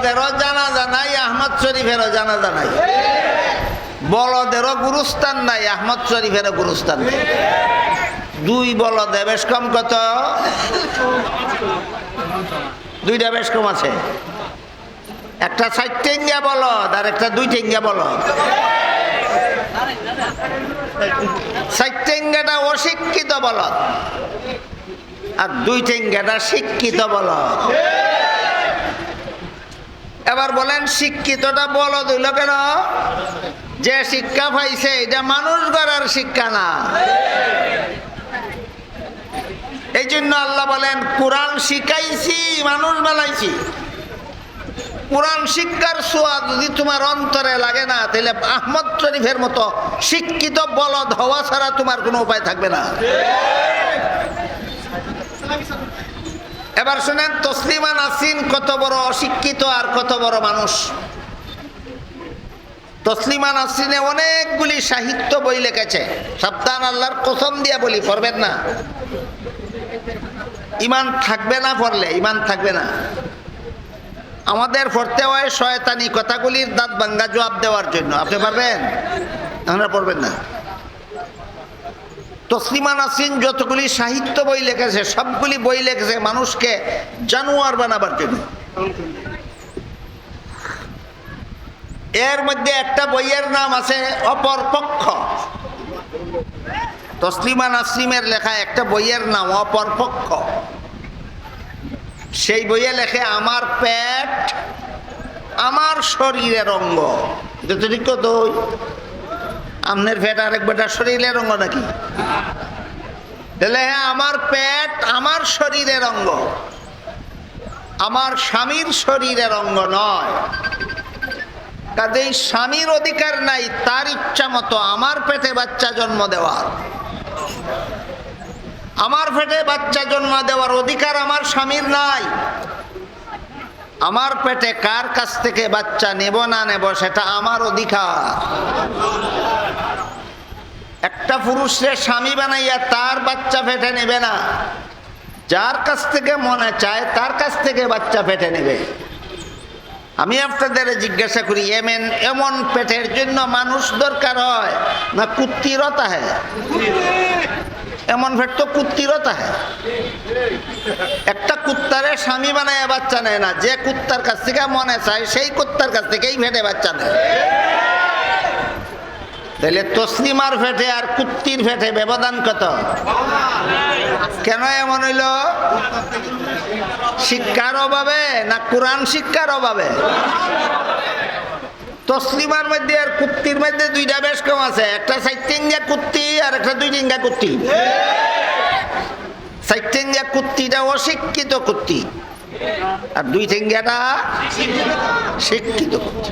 বলদেরও জানাজা নাই, আহমদ শরীফেরও জানাজা নাই। বলদেরও গুরুস্থান নাই, আহমদ শরীফেরও গুরুস্থান নাই। দুই বলদে বেশ কম কত? দুইটা বেশ কম আছে। একটা ৬০ টেঙ্গা বলদ আর একটা ২ টেঙ্গা বলদ। ৬০ টেঙ্গাটা অশিক্ষিত বলদ আর ২ টেঙ্গাটা শিক্ষিত বলদ। এবার বলেন শিক্ষিতটা বলদ হইল কেন? যে শিক্ষা পাইছে এটা মানুষ গড়ার শিক্ষা না। এই জন্য আল্লাহ বলেন কোরআন শিখাইছি, মানুষ বানাইছি। কোরআন শিক্ষার ছোঁয়া যদি তোমার অন্তরে লাগে না, তাহলে আহমদ শরীফের মতো শিক্ষিত বলদ হওয়া ছাড়া তোমার কোনো উপায় থাকবে না। এবার শুনেন, তসলিমা নাসরিন কত বড় অশিক্ষিত আর কত বড় মানুষ। তসলিমা নাসরিনে অনেকগুলি সাহিত্য বই লিখেছে। সাবধান, আল্লাহর কসম দিয়া বলি, পড়বেন না। ইমান থাকবে না পড়লে, ইমান থাকবে না। আমাদের পড়তে হয় শয়তানি কথাগুলির দাঁত ভাঙ্গা জবাব দেওয়ার জন্য। আপনি পারবেন? আপনারা পড়বেন না। তসলিমা নাসরিন যতগুলি সাহিত্য বই লিখেছে, সবগুলি বই লিখেছে মানুষকে জানোয়ার বানাবার জন্য। এর মধ্যে একটা বইয়ের নাম আছে অপর পক্ষ। তসলিমা নাসরিনের লেখা একটা বইয়ের নাম অপর পক্ষ। সেই বইয়ে লেখে আমার পেট আমার শরীরের অঙ্গ। তো আপনার পেট আরেক বেটা শরীরের অঙ্গ নাকি? তাহলে আমার পেট আমার শরীরের অঙ্গ, আমার স্বামীর শরীরের অঙ্গ নয়। কাজেই স্বামীর অধিকার নাই তার ইচ্ছা মতো আমার পেটে বাচ্চা জন্ম দেওয়ার। আমার পেটে বাচ্চা জন্ম দেওয়ার অধিকার আমার স্বামীর নাই। আমার পেটে কার কাছ থেকে বাচ্চা নেব না নেব সেটা আমার অধিকার। একটা পুরুষের স্বামী বানাইয়া তার বাচ্চা পেটে নেবে না। যার কাছ থেকে মনে চায় তার কাছ থেকে বাচ্চা পেটে নেবে। আমি আপনাদের জিজ্ঞাসা করি, এমন পেটের জন্য মানুষ দরকার হয় না কুত্তিরতা হয়? এমন পেট তো কুত্তিরতা হয়। একটা কুত্তারে স্বামী বানায় বাচ্চা নেয় না। যে কুত্তার কাছ থেকে মনে চায় সেই কুত্তার কাছ থেকেই পেটে বাচ্চা নেয়। তাহলে তসলিমার পেটে আর কুত্তির পেটে ব্যবধান কত? কেন এমন হইল? শিক্ষার অভাবে না কোরআন শিক্ষার অভাবে? তসলিমার মধ্যে আর কুত্তির মধ্যে দুইটা বেশ কম আছে। একটা ৬০ টেঙ্গা কুত্তি আর একটা ২ টেঙ্গা কুত্তি। ৬০ টেঙ্গা কুত্তিটা অশিক্ষিত কুত্তি আর ২ টেঙ্গাটা শিক্ষিত কুত্তি।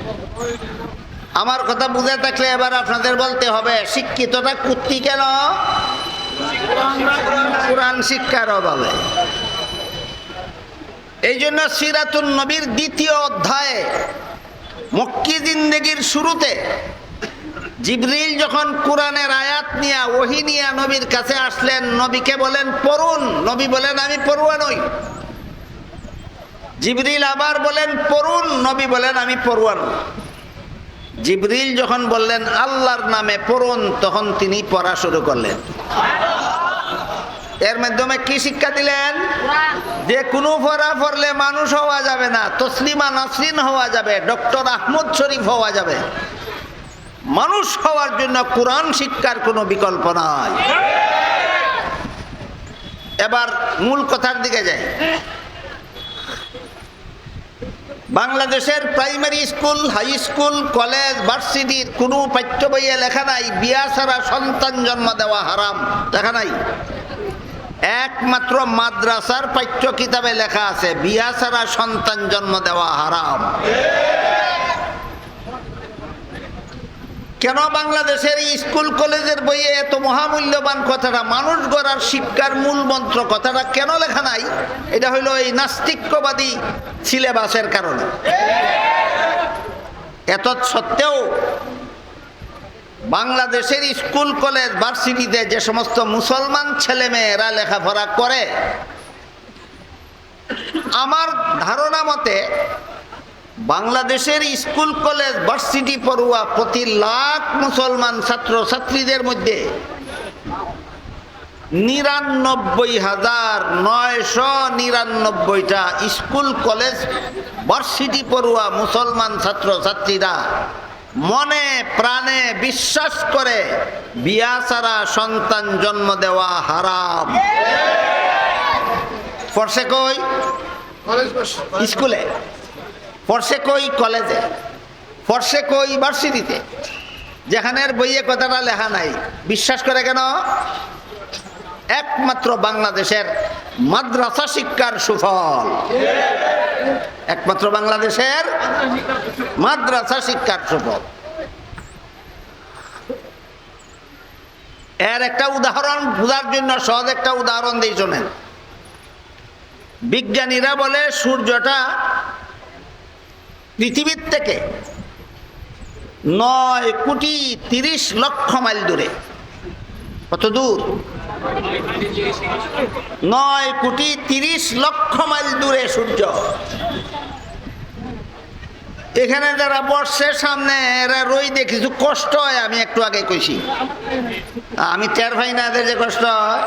আমার কথা বুঝে থাকলে এবার আপনাদের বলতে হবে শিক্ষিতটা কুত্তি কেন? কোরআন শিক্ষার অভাবে। এই জন্য সিরাতুন নবীর ২য় অধ্যায়ে মক্কি জিন্দেগির শুরুতে জিবরিল যখন কোরআনের আয়াত নিয়ে ওহী নিয়ে নবীর কাছে আসলেন, নবীকে বলেন পড়ুন। নবী বলেন আমি পড়ুয়া নই। জিবরিল আবার বলেন পড়ুন। নবী বলেন আমি পড়ুয়া নই। জিবরিল যখন বললেন আল্লাহর নামে পড়ুন, তখন তিনি পড়া শুরু করলেন। এর মাধ্যমে কি শিক্ষা দিলেন? যে কোনো পড়া পড়লে মানুষ হওয়া যাবে না, তসলিমা নাসরিন হওয়া যাবে, ডক্টর আহমদ শরীফ হওয়া যাবে। মানুষ হওয়ার জন্য কোরআন শিক্ষার কোনো বিকল্প নাই। এবার মূল কথার দিকে যাই। বাংলাদেশের primary school, high school, college, ভার্সিটির কোনো পাঠ্য বইয়ে লেখা নাই বিয়া ছাড়া সন্তান জন্ম দেওয়া হারাম। লেখা নাই। একমাত্র মাদ্রাসার পাঠ্য কিতাবে লেখা আছে বিয়া ছাড়া সন্তান জন্ম দেওয়া হারাম। কেন বাংলাদেশের স্কুল কলেজের বইয়ে এত মহামূল্যবান কথাটা, মানুষ গড়ার শিক্ষার মূল মন্ত্র কথাটা কেন লেখা নাই? এটা হইল এই নাস্তিক্যবাদী সিলেবাসের কারণে। এত সত্ত্বেও বাংলাদেশের স্কুল কলেজ ভার্সিটিতে যে সমস্ত মুসলমান ছেলে মেয়েরা লেখাপড়া করে, আমার ধারণা মতে বাংলাদেশের স্কুল কলেজ ভার্সিটি পড়ুয়া প্রতি লাখ মুসলমান ছাত্র ছাত্রীদের মধ্যে 99,999টা স্কুল কলেজ ভার্সিটি পড়ুয়া মুসলমান ছাত্র ছাত্রীরা মনে প্রাণে বিশ্বাস করে বিয়া ছাড়া সন্তান জন্ম দেওয়া হারাম। পড়ছে কই? স্কুলে। পড়ছে কই? কলেজে। পড়ছে কই? ভার্সিটিতে। যেখানের বইয়ে কথাটা লেখা নাই, বিশ্বাস করে কেন? একমাত্র বাংলাদেশের মাদ্রাসা শিক্ষার সুফল, একমাত্র বাংলাদেশের মাদ্রাসা শিক্ষার সুফল। এর একটা উদাহরণ বোঝার জন্য সহজ একটা উদাহরণ দিই, শোনেন। বিজ্ঞানীরা বলে সূর্যটা পৃথিবীর থেকে 9,30,00,000 মাইল দূরে। কত দূর? 9,30,00,000 মাইল দূরে সূর্য। এখানে যারা বর্ষের সামনে এরা রইদে কিছু কষ্ট হয়, আমি একটু আগে কইছি, আমি টের পাই না এদের যে কষ্ট হয়।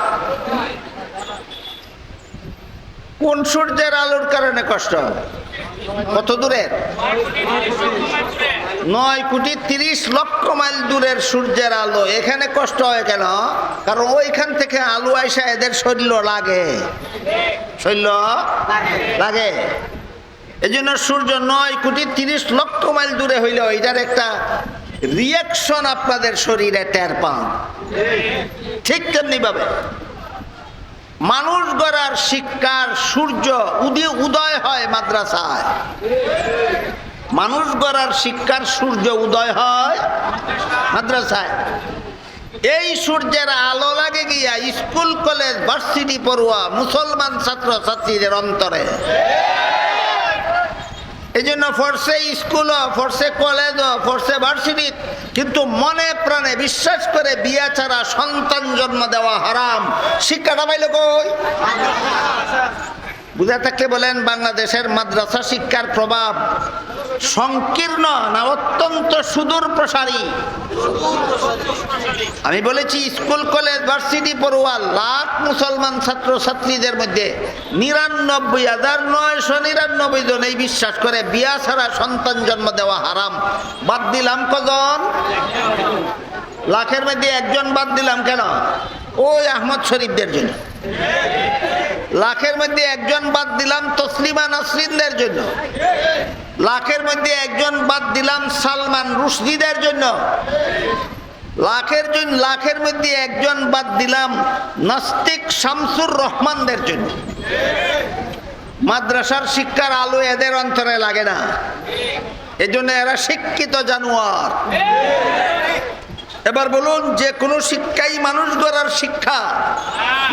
কোন সূর্যের আলোর কারণে কষ্ট হয়? কত দূরের? 9,30,00,000 মাইল দূরের সূর্যের আলো। এখানে কষ্ট হয় কেন? কারণ ওইখান থেকে আলো আইসা এদের শরীর লাগে, শরীর লাগে। এই জন্য সূর্য 9,30,00,000 মাইল দূরে হইলে এটার একটা রিয়াকশন আপনাদের শরীরে টের পান। ঠিক তেমনি ভাবে মানুষ গড়ার শিক্ষার সূর্য উদয় হয় মাদ্রাসায়। মানুষ গড়ার শিক্ষার সূর্য উদয় হয় মাদ্রাসায়। এই সূর্যের আলো লাগে গিয়া স্কুল কলেজ ভার্সিটি পড়ুয়া মুসলমান ছাত্র ছাত্রীদের অন্তরে। এই জন্য ফোর্সে স্কুলও, ফোর্সে কলেজও, ফোর্সে ভার্সিটি, কিন্তু মনে প্রাণে বিশ্বাস করে বিয়া ছাড়া সন্তান জন্ম দেওয়া হারাম। শিক্ষাটা পাইল কই? বুঝা থাকলে বলেন, বাংলাদেশের মাদ্রাসা শিক্ষার প্রভাব সংকীর্ণ না অত্যন্ত সুদূর প্রসারী? আমি বলেছি স্কুল কলেজ ভার্সিটি পড়ুয়া লাখ মুসলমান ছাত্র ছাত্রীদের মধ্যে 99,999 জন এই বিশ্বাস করে বিয়া ছাড়া সন্তান জন্ম দেওয়া হারাম। বাদ দিলাম কজন? লাখের মধ্যে একজন বাদ দিলাম কেন? ওই আহমদ শরীফদের জন্য। লাখের মধ্যে একজন বাদ দিলাম তসলিমা নাসরিনদের জন্য। লাখের মধ্যে একজন বাদ দিলাম সালমান রুশদিদের জন্য। লাখের মধ্যে একজন বাদ দিলাম নাস্তিক শামসুর রহমানদের জন্য। মাদ্রাসার শিক্ষার আলো এদের অন্তরে লাগে না, এজন্য এরা শিক্ষিত জানোয়ার। এবার বলুন, যে কোনো শিক্ষাই মানুষ গড়ার শিক্ষা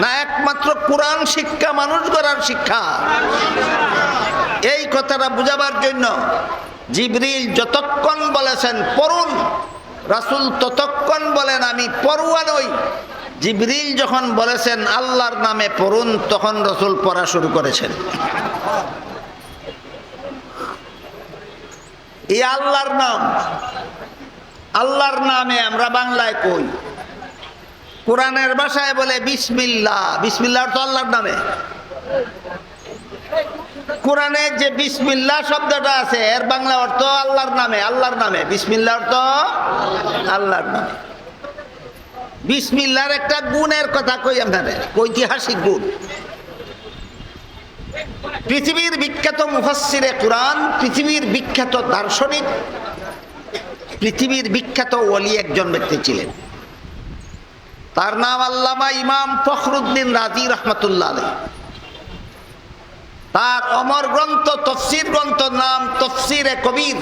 না একমাত্র কোরআন শিক্ষা মানুষ গড়ার শিক্ষা? এই কথাটা বুঝাবার জন্য জিবরিল যতক্ষণ বলেছেন পড়ুন, রাসূল ততক্ষণ বলেন আমি পড়ুয়া নই। জিবরিল যখন বলেছেন আল্লাহর নামে পড়ুন, তখন রাসূল পড়া শুরু করেছেন। এই আল্লাহর নাম, আল্লাহর নামে আমরা বাংলায় কই, কোরআনের ভাষায় বলে বিসমিল্লাহ। বিসমিল্লাহ অর্থ আল্লাহর নামে। কোরআনে যে বিসমিল্লাহ শব্দটা আছে এর বাংলা অর্থ আল্লাহর নামে। আল্লাহর নামে বিসমিল্লাহ অর্থ আল্লাহর নামে। বিসমিল্লাহর একটা গুণের কথা কই আপনাদের, ঐতিহাসিক গুণ। পৃথিবীর বিখ্যাত মুফাসসিরে কোরআন, পৃথিবীর বিখ্যাত দার্শনিক, পৃথিবীর বিখ্যাত ওলি একজন ব্যক্তি ছিলেন। তার নাম আল্লামা ইমাম ফখরুদ্দিন রাজি রহমতুল্লাহ আলাইহি। তার অমর গ্রন্থ তফসির গ্রন্থ নাম তফসিরে কবির।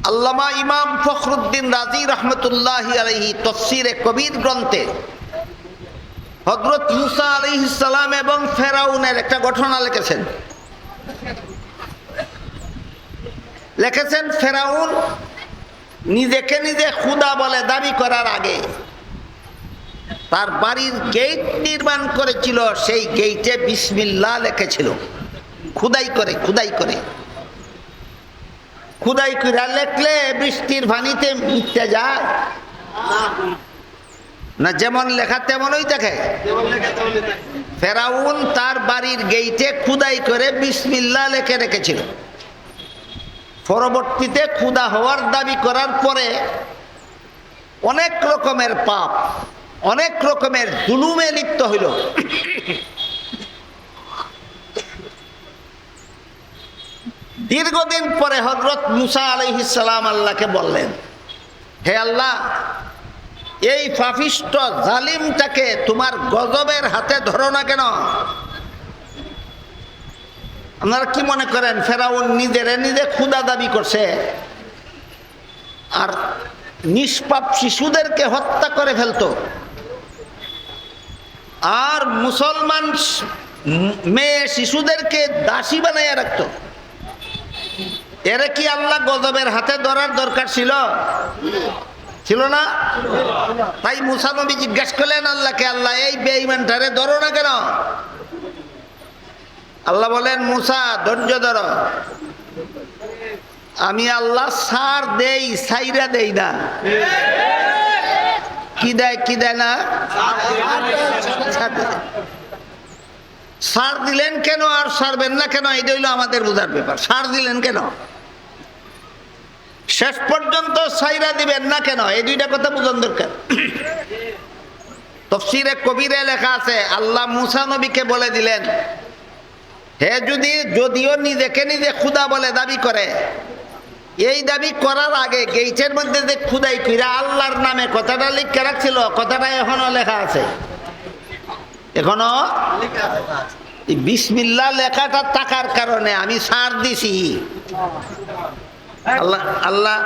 আল্লামা ইমাম ফখরুদ্দিন রাজি রহমতুল্লাহি আলাইহি তফসিরে কবির গ্রন্থে হযরত মুসা আলাইহিস সালাম এবং ফেরাউনের একটা ঘটনা লিখেছেন। লিখেছেন ফেরাউন নিজেকে নিজে খোদা বলে দাবি করার আগে তার বাড়ির গেট নির্মাণ করেছিল, সেই গেটে বিসমিল্লাহ লিখেছিল, খোদাই করে খোদাই করে। খুদাই কইরা লেখলে বৃষ্টির পানিতে মিটতে যায় না? যেমন লেখা তেমনই দেখে। ফেরাউন তার বাড়ির গেইটে খুদাই করে বিসমিল্লাহ লিখে রেখেছিল। পরবর্তীতে খুদা হওয়ার দাবি করার পরে অনেক রকমের পাপ, অনেক রকমের জুলুমে লিপ্ত হইল। দীর্ঘদিন পরে হযরত মুসা আলাইহিস সালাম আল্লাহকে বললেন, হে আল্লাহ, এই পাপিষ্ঠ জালিমটাকে তোমার গজবের হাতে ধরো না কেন? আপনারা কি মনে করেন ফেরাউন নিজে খুদা দাবি করছে আর নিষ্পাপ শিশুদেরকে হত্যা করে ফেলতো, আর মুসলমান মেয়ে শিশুদেরকে দাসী বানাইয়া রাখতো? এরা কি আল্লাহ গজবের হাতে ধরার দরকার ছিল? ছিল না? তাই মুসা নবী জিজ্ঞাসা করলেন আল্লাহকে, আল্লাহ এই বেঈমানটারে ধরো না কেন? আল্লাহ বলেন, মুসা ধৈর্য ধরো, আমি আল্লাহ সার দেই, সাইরা দেই না। কি দেয় কি দেয় না? সার দিলেন কেন আর সারবেন না কেন, এটা হইলো আমাদের বোঝার ব্যাপার। সার দিলেন কেন, শেষ পর্যন্ত সাইরা দিবেন না কেন, এই দুইটা কথা বুঝান দরকার। তাফসীরে কবিরে লেখা আছে, আল্লাহ মুসা নবীকে বলে দিলেন, হে যদিও নিজেকে নিজে খুদা বলে দাবি করে, এই দাবি করার আগে গেইটের মধ্যে যে খুদাই কইরা আল্লাহর নামে কথাটা লিখে রাখছিল, কথাটা এখনো লেখা আছে। এখনো বিসমিল্লাহ লেখাটা থাকার কারণে আমি ছাড় দিছি। আল্লাহ আল্লাহ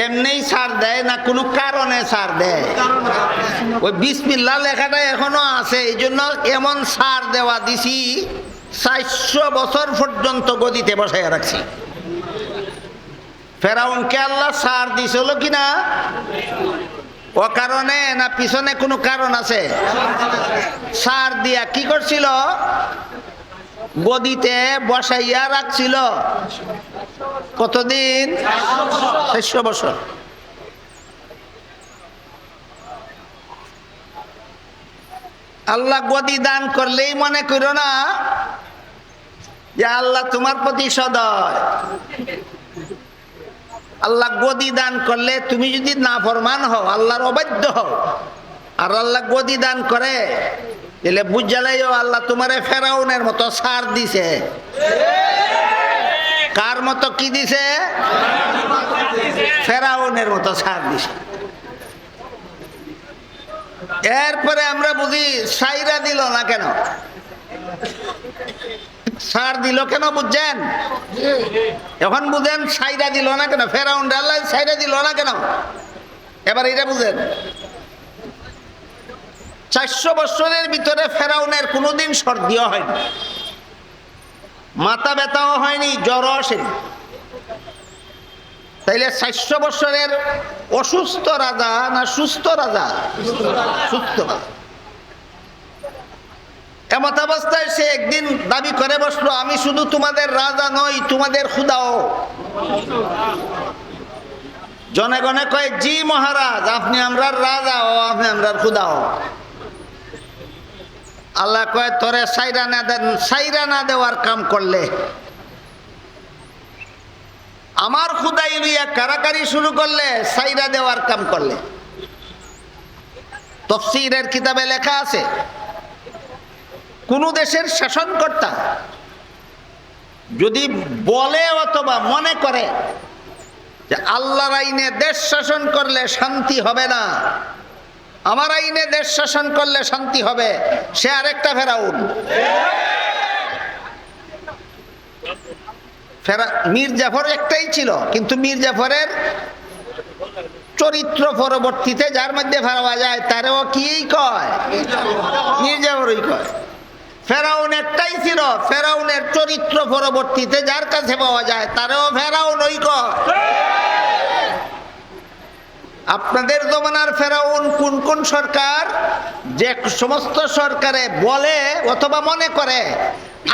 এমনি ছাড় দেয় না, কোনো কারণে ছাড় দেয়। ওই বিসমিল্লাহ লেখাটা এখনো আছে, এই জন্য এমন ছাড় দেওয়া দিছি 400 বছর পর্যন্ত গদিতে বসাইয়া রাখছি। ফেরাউনকে আল্লাহ ছাড় দিছিল কিনা ও কারণে না পিছনে কোনো কারণ আছে? ছাড় দিয়া কি করছিল? গদিতে বসাইয়া রাখছিল। কতদিন? 400 বছর। আল্লাহ গদি দান করলেই মনে করো না যে আল্লাহ তোমার প্রতি সদয়। আল্লাহ গদি দান করলে তুমি যদি নাফরমান হও, আল্লাহর অবাধ্য হও, আর আল্লাহ গদি দান করে, তাহলে বুঝালাইও আল্লাহ তোমারে ফেরাউনের মতো ছাড় দিছে। কার মতো? কি দিছে? ফেরাউনের মতো ছাড় দিছে। এরপরে আমরা বুঝি সাইরা দিল না কেন, ছাড় দিল কেন বুঝছেন? এখন বুঝেন সাইরা দিল না কেন, ফেরাউন আল্লাহ সাইরা দিল না কেন। এবার এটা বুঝেন, 400 বছরের ভিতরে ফেরাউনের কোনোদিন সর্দিও হয়নি, মাথা ব্যথাও হয়নি, জ্বরও আসেনি। তাইলে 400 বছরের অসুস্থ রাজা না সুস্থ রাজা? সুস্থ রাজা। এমত অবস্থায় সে একদিন দাবি করে বসলো, আমি শুধু তোমাদের রাজা নই, তোমাদের খুদাও। জনগণে কয়, জি মহারাজ, আপনি আমরার রাজা ও আপনি আমরার খুদাও। আল্লাহ কয়, তোরে সাইরা না দেওয়ার কাম করলে, আমার খুদাই লইয়া কারাকারি শুরু করলে, সাইরা দেওয়ার কাম করলে। তাফসীরের কিতাবে লেখা আছে, কোন দেশের শাসনকর্তা যদি বলে অথবা মনে করে যে আল্লাহর আইনে দেশ শাসন করলে শান্তি হবে না, আমার আইনে দেশ শাসন করলে শান্তি হবে, সে আরেকটা ফেরাউন। মীর জাফর একটাই ছিল, কিন্তু মীর জাফরের চরিত্র পরবর্তীতে যার মধ্যে পাওয়া যায় তারও কি কয়? মীর জাফরই কয়। ফেরাউন একটাই ছিল, ফেরাউনের চরিত্র পরবর্তীতে যার কাছে পাওয়া যায় তারও ফেরাউন ওই কয়। আপনাদের জমানার ফেরাউন কোন কোন সরকার? যে সমস্ত সরকারে বলে অথবা মনে করে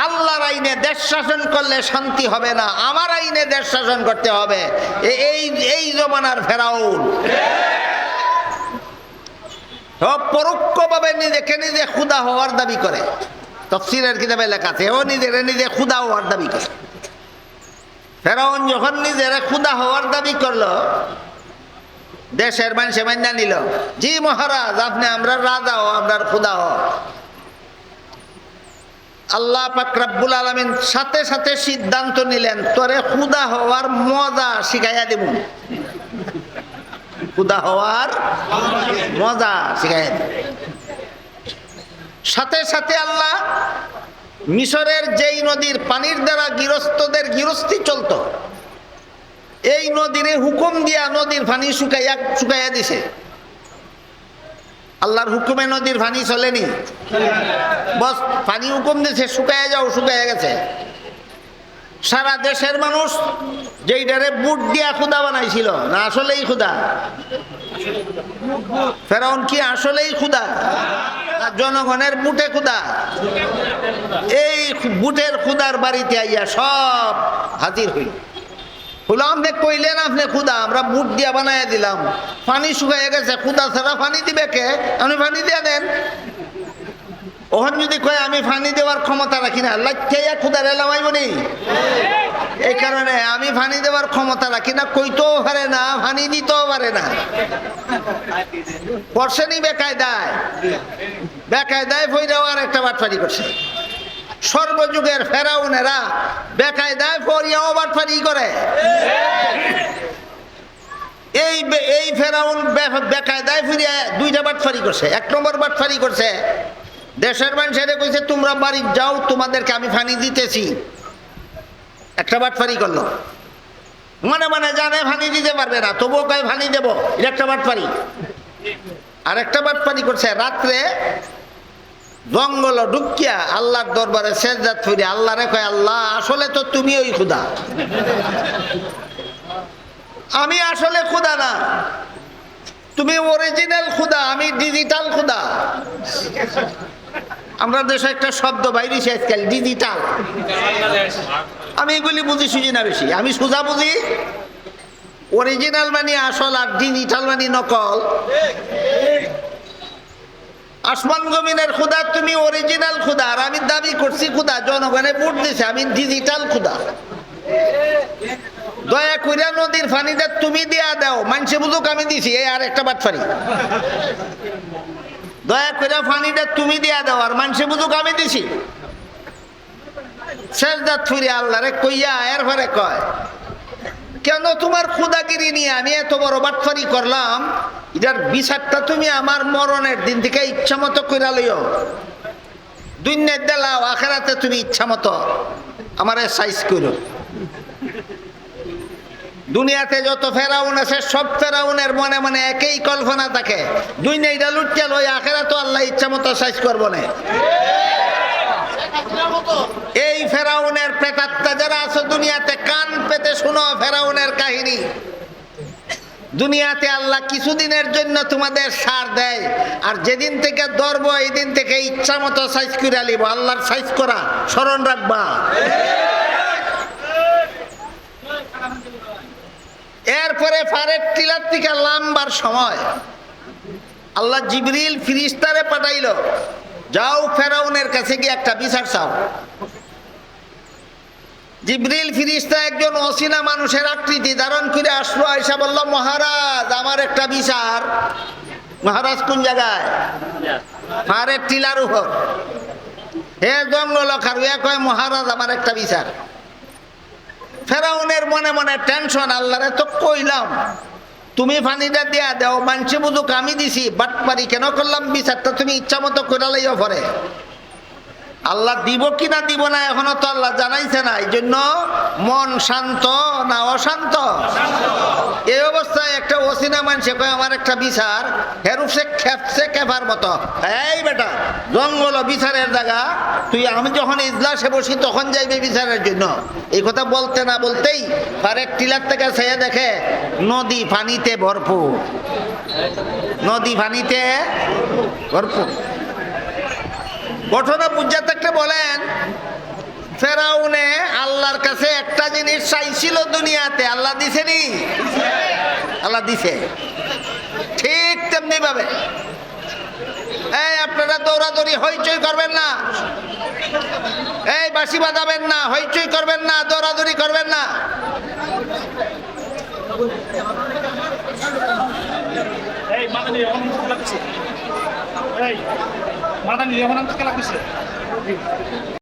আল্লাহর আইনে দেশ শাসন করলে শান্তি হবে না, আমার আইনে দেশ শাসন করতে হবে, এই এই জমানার ফেরাউন পরোক্ষভাবে নিজেকে নিজে খুদা হওয়ার দাবি করে। তাফসীরের কিতাবে লেখা আছে ও নিজে খুদা হওয়ার দাবি করে। ফেরাউন যখন নিজের খুদা হওয়ার দাবি করলো, দেশের মানুষে মান্য নিল, জি মহারাজ আপনি আমরা রাজা ও আপনার খুদা হ। আল্লাহ পাক রব্বুল আলামিন সাথে সাথে সিদ্ধান্ত নিলেন, তোরে খুদা হওয়ার মজা শিখাইয়া দেব, খুদা হওয়ার মজা শিখাইয়া দেব। সাথে সাথে আল্লাহ মিশরের যেই নদীর পানির দ্বারা গৃহস্থদের গৃহস্থী চলত, এই নদীরে হুকুম দিয়া নদীর পানি শুকাইয়া দিছে। আল্লাহর হুকুমে নদীর পানি চলেনি, বস পানি হুকুম দিছে শুকাইয়া যাও, শুকাইয়া গেছে। সারা দেশের মানুষ যেইটারে বুট দিয়া খুদা বানাইছিল, না আসলেই খুদা? ফেরাউন কি আসলেই খুদা? জনগণের বুটে খুদা। এই বুটের খুদার বাড়িতে আইয়া সব হাজির হইল। আপনি কইলেন আপনি খুদা, আমরা বুট দিয়া বানাইয়া দিলাম, পানি শুকাইয়া গেছে, খুদা ছাড়া পানি দিবে কে? আপনি পানি দিয়ে দেন। ওখান যদি কয় আমি পানি দেওয়ার ক্ষমতা রাখি না, লাইয়া খুদার এলামাইব নি? এই কারণে আমি পানি দেওয়ার ক্ষমতা রাখি না, কইতেও পারে না, পানি দিতেও পারে না। করছেনি বেকায়দায়, বেকায়দায় ফইরাও আর একটা বাটপারি করছে। সর্বযুগের ফেরাউনেরা বেকায়দায় ফরিয়াও বাটপারি করে। এই ফেরাউন বেকায়দায় ফিরিয়া দুইটা বাটপারি করছে। এক নম্বর বাটপারি করছে, দেশের মানুষের কইছে তোমরা বাড়ি যাও, তোমাদেরকে আমি পানি দিতেছি। একটা বাটপারি করলো, মনে মনে জানে পানি দিতে পারবে না, তবুও কয় পানি দেব, এটা একটা বাটপারি। আর একটা বাটপারি করছে, রাত্রে জঙ্গল ঢুকিয়া আল্লাহর দরবারে সেজদাত ফিরে আল্লাহরে কয়, আল্লাহ আসলে তো তুমি ওই খুদা, আমি আসলে খুদা না, তুমি অরিজিনাল খুদা, আমি ডিজিটাল খুদা। আমরা দেশে একটা শব্দ বাইরেছে আজকাল, ডিজিটাল। আমি এগুলি বুঝি সুঝি না বেশি, আমি সোজা বুঝি। অরিজিনাল মানে আসল, আর ডিজিটাল মানে নকল। আসমান জমিনের খুদা তুমি অরিজিনাল খুদা, আর আমি দাবি করছি খুদা, জনগণে ভোট দিছে, আমি ডিজিটাল খুদা। দয়া কইরা নদীর পানিটা তুমি দিয়া দাও, মানুষে বুঝুক আমি দিছি, এই আর একটা বাটপারি। দয়া কইরা পানিটা তুমি দিয়া দাও আর মানুষে বুঝুক আমি দিছি। সেজদাত ফিরে আল্লাহরে কইয়া এরপরে কয়, কেন তোমার খুদাগিরি নিয়ে আমি এত বড় বাটপারি করলাম, এটার বিচারটা তুমি আমার মরণের দিন থেকে ইচ্ছা মতো কইরা লইও। দুনিয়ার দেলাও, আখেরাতে তুমি ইচ্ছা মতো আমারে সাইজ করো। দুনিয়াতে যত ফেরাউন আছে, সব ফেরাউনের মনে মনে একই কল্পনা থাকে, দুনিয়াটা লুটতে লই, আখেরা তো আল্লাহ ইচ্ছা মতো সাইজ করবো না। এই ফেরাউনের প্রেতাত্মা যারা আছে দুনিয়াতে, কান পেতে শুনো ফেরাউনের কাহিনী। দুনিয়াতে আল্লাহ কিছুদিনের জন্য তোমাদের সার দেয়, আর যেদিন থেকে ধরব এই দিন থেকে ইচ্ছা মতো সাইজ করে লিব। আল্লাহর সাইজ করা স্মরণ রাখবা। এরপরে ফারেক টিলার থেকে লাম্বার সময় আল্লাহ জিবরিল ফিরিস্তারে পাঠাইল, যাও ফেরাউনের কাছে গিয়ে একটা বিচার চাও। জিবরিল ফিরিস্তা একজন অচেনা মানুষের আকৃতি ধারণ করে আসলো, আয়সা বলল, মহারাজ আমার একটা বিচার। মহারাজ কোন জায়গায়? ফারেক টিলার উপর। হে জঙ্গল খারুয়া কয়, মহারাজ আমার একটা বিচার। ফেরাউনের মনে মনে টেনশন, আল্লাহরে তো কইলাম তুমি পানিটা দিয়া দাও, মানুষে বুঝুক আমি দিছি, বাটপারি কেন করলাম, বিচারটা তুমি ইচ্ছা মতো করে লাইও পরে। আল্লাহ দিব কি না দিব না এখনো তো আল্লাহ জানাইছে না, এই জন্য মন শান্ত না অশান্ত? এই অবস্থায় একটা অচেনা মানুষে কয় আমার একটা বিচার, হেরুপসে খেপছে কেপার মতো। এই বেটা, জঙ্গল বিচারের জায়গা, তুই আমি যখন ইজলাসে বসি তখন যাইবে বিচারের জন্য। এই কথা বলতে না বলতেই পারের টিলার থেকে চেয়ে দেখে নদী পানিতে ভরপুর, নদী পানিতে ভরপুর। ঘটনা বুঝা থাকলে বলেন, ফেরাউনে আল্লাহর কাছে একটা জিনিস চাইছিল দুনিয়াতে, আল্লাহ দিছে নি? আল্লাহ দিছে। ঠিক তেমনি ভাবে এই আপনারা দৌড়াদৌড়ি হইচই করবেন না, এই বাঁশি বাজাবেন না, হইচই করবেন না, দৌড়াদৌড়ি করবেন না। এই মাথা নিয়ে এখন লাগছে, এই মাথা নিয়ে এখন লাগছে।